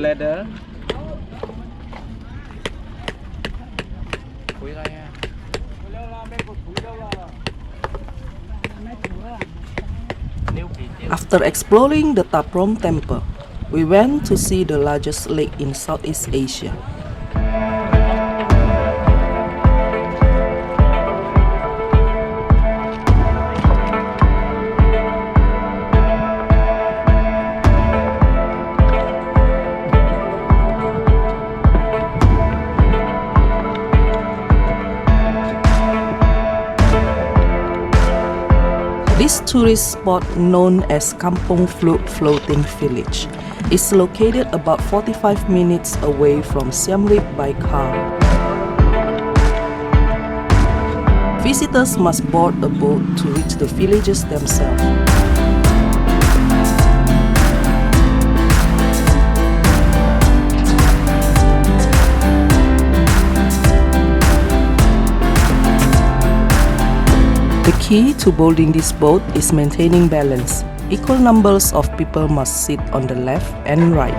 ladder. After exploring the Taprom temple, we went to see the largest lake in Southeast Asia. This tourist spot, known as Kampong Flut Floating Village, is located about 45 minutes away from Siem Reap by car. Visitors must board a boat to reach the villages themselves. The key to boarding this boat is maintaining balance. Equal numbers of people must sit on the left and right.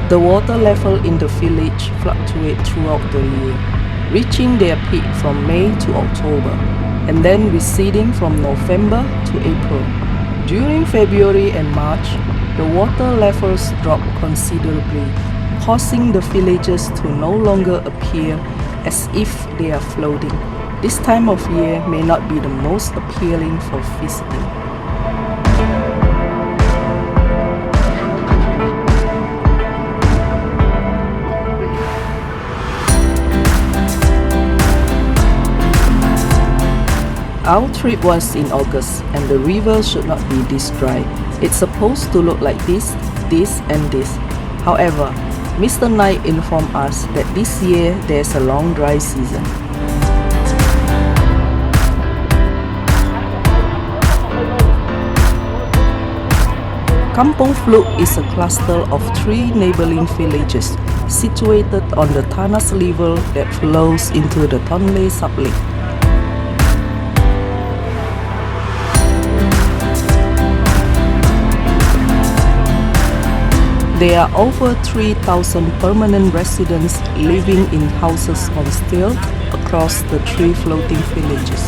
The water level in the village fluctuates throughout the year, reaching their peak from May to October, and then receding from November to April. During February and March, the water levels drop considerably, causing the villages to no longer appear as if they are floating. This time of year may not be the most appealing for visiting. Our trip was in August and the river should not be this dry. It's supposed to look like this, and this. However, Mr. Knight informed us that this year there's a long dry season. Kampong Flut is a cluster of 3 neighboring villages situated on the Tanas River that flows into the Tonle Sap Lake. There are over 3,000 permanent residents living in houses on stilts across the 3 floating villages.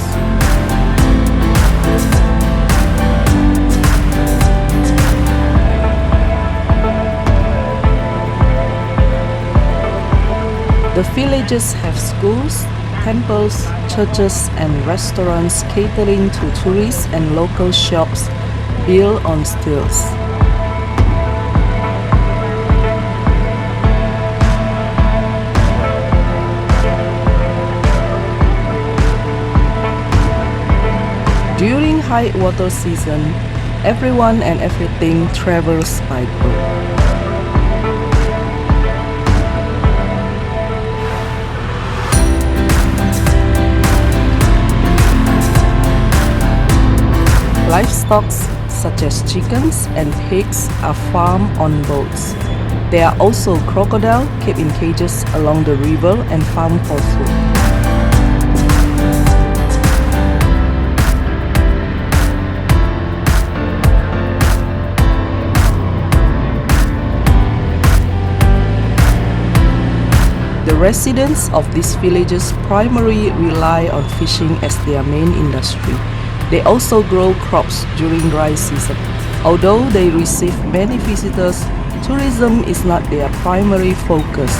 The villages have schools, temples, churches, and restaurants catering to tourists and local shops built on stilts. During high water season, everyone and everything travels by boat. Livestock such as chickens and pigs, are farmed on boats. There are also crocodiles kept in cages along the river and farmed for food. The residents of these villages primarily rely on fishing as their main industry. They also grow crops during dry season. Although they receive many visitors, tourism is not their primary focus.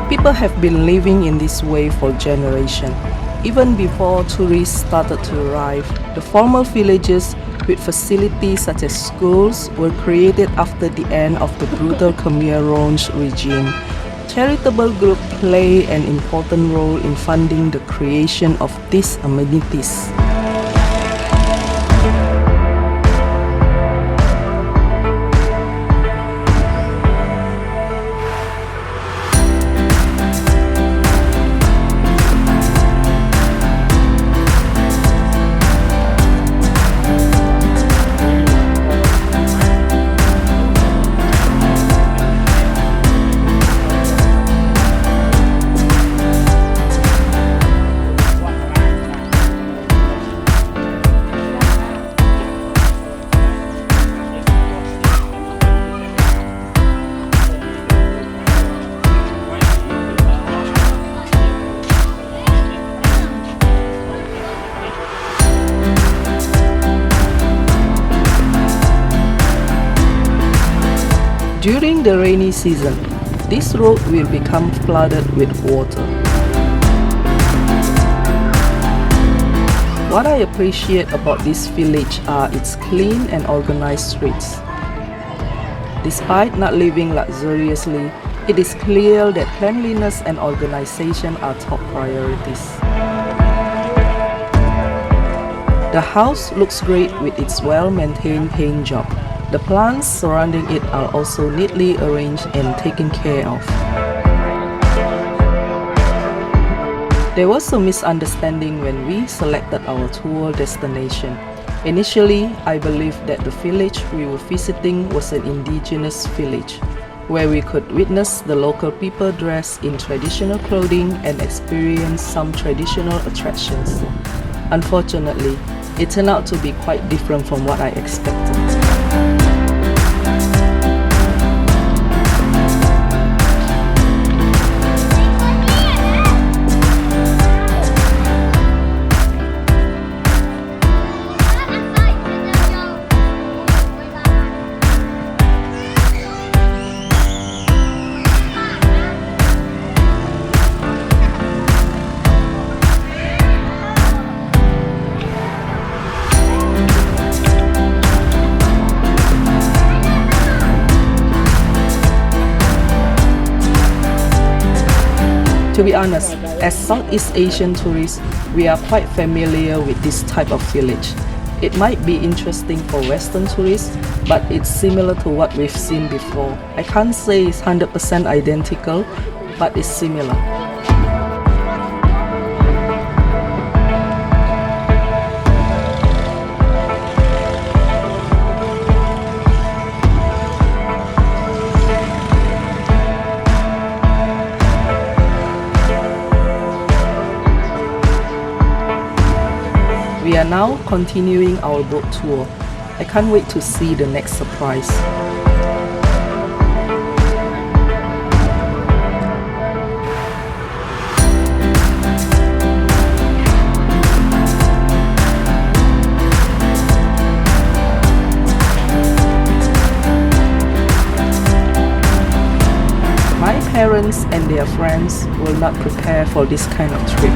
People have been living in this way for generations. Even before tourists started to arrive, the former villages with facilities such as schools were created after the end of the brutal Khmer Rouge regime. Charitable groups play an important role in funding the creation of these amenities. During the rainy season, this road will become flooded with water. What I appreciate about this village are its clean and organized streets. Despite not living luxuriously, it is clear that cleanliness and organization are top priorities. The house looks great with its well-maintained paint job. The plants surrounding it are also neatly arranged and taken care of. There was a misunderstanding when we selected our tour destination. Initially, I believed that the village we were visiting was an indigenous village, where we could witness the local people dressed in traditional clothing and experience some traditional attractions. Unfortunately, it turned out to be quite different from what I expected. To be honest, as Southeast Asian tourists, we are quite familiar with this type of village. It might be interesting for Western tourists, but it's similar to what we've seen before. I can't say it's 100% identical, but it's similar. We are now continuing our boat tour. I can't wait to see the next surprise. My parents and their friends will not prepare for this kind of trip.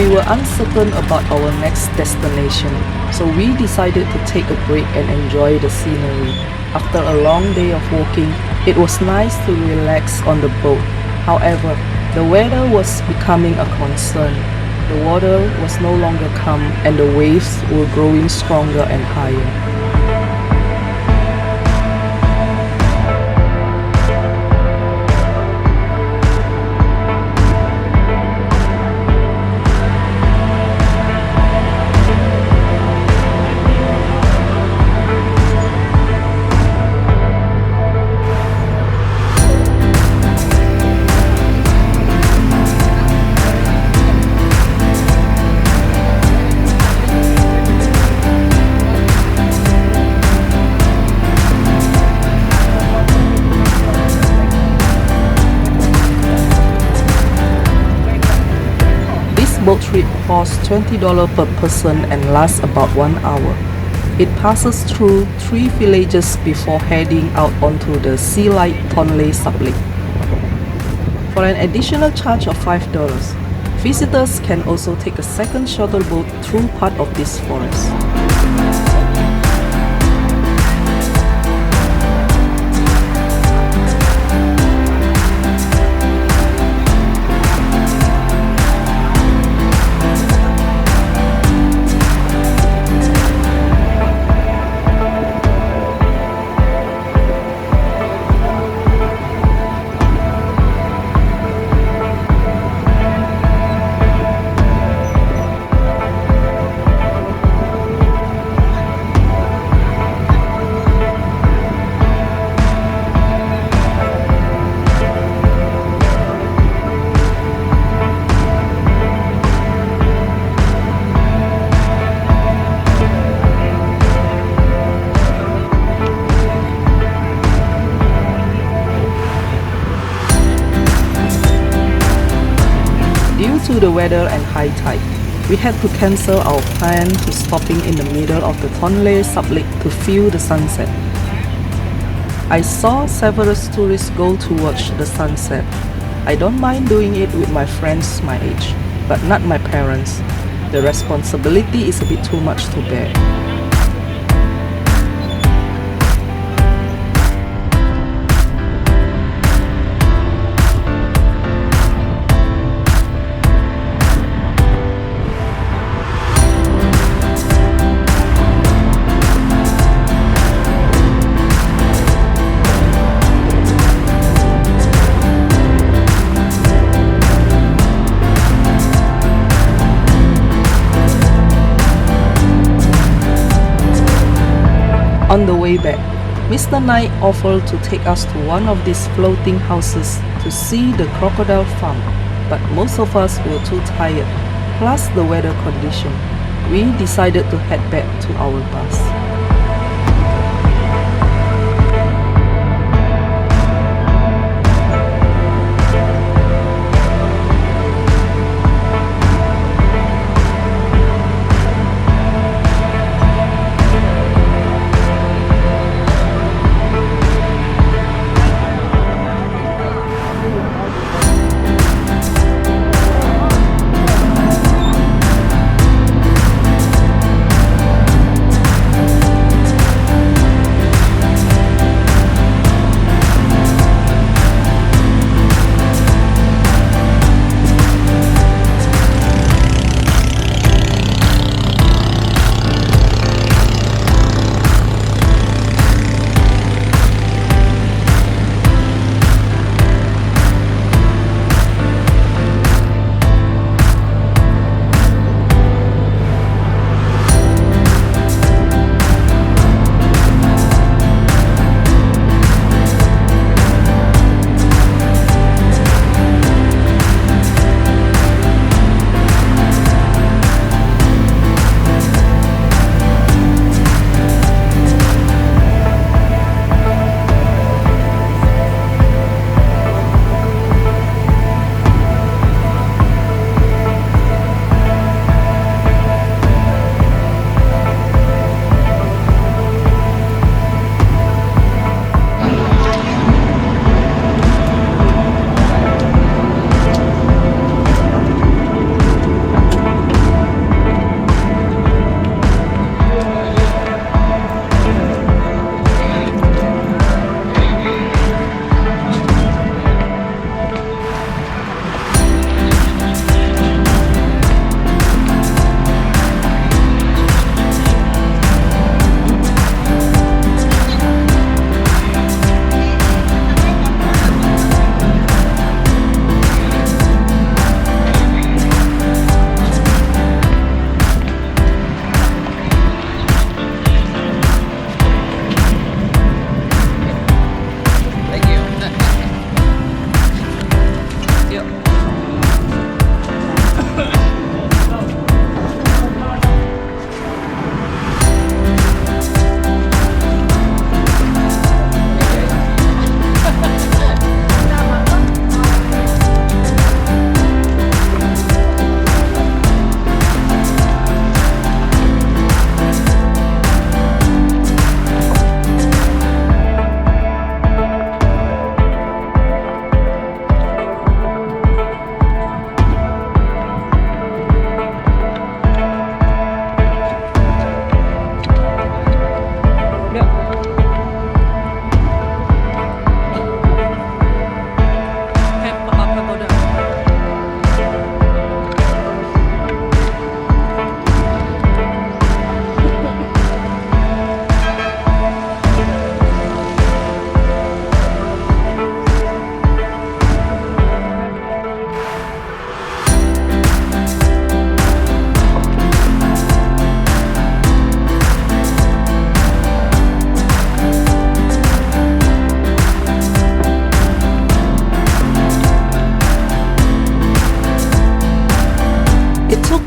We were uncertain about our next destination, so we decided to take a break and enjoy the scenery. After a long day of walking, it was nice to relax on the boat. However, the weather was becoming a concern. The water was no longer calm and the waves were growing stronger and higher. Boat trip costs $20 per person and lasts about 1 hour. It passes through 3 villages before heading out onto the Sea Light Tonle Sap Lake. For an additional charge of $5, visitors can also take a second shuttle boat through part of this forest. Due to the weather and high tide, we had to cancel our plan to stopping in the middle of the Tonle Sap Lake to view the sunset. I saw several tourists go to watch the sunset. I don't mind doing it with my friends my age, but not my parents. The responsibility is a bit too much to bear. On the way back, Mr. Knight offered to take us to one of these floating houses to see the crocodile farm, but most of us were too tired, plus the weather condition. We decided to head back to our bus.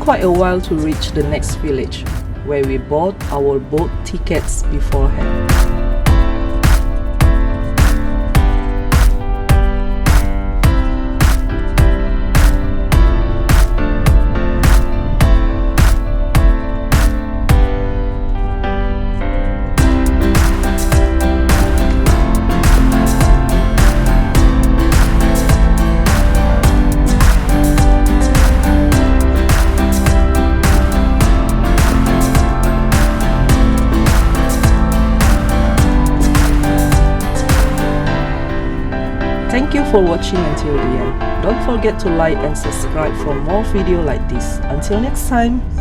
quite a while to reach the next village, where we bought our boat tickets beforehand. Thank you for watching until the end. Don't forget to like and subscribe for more videos like this. Until next time.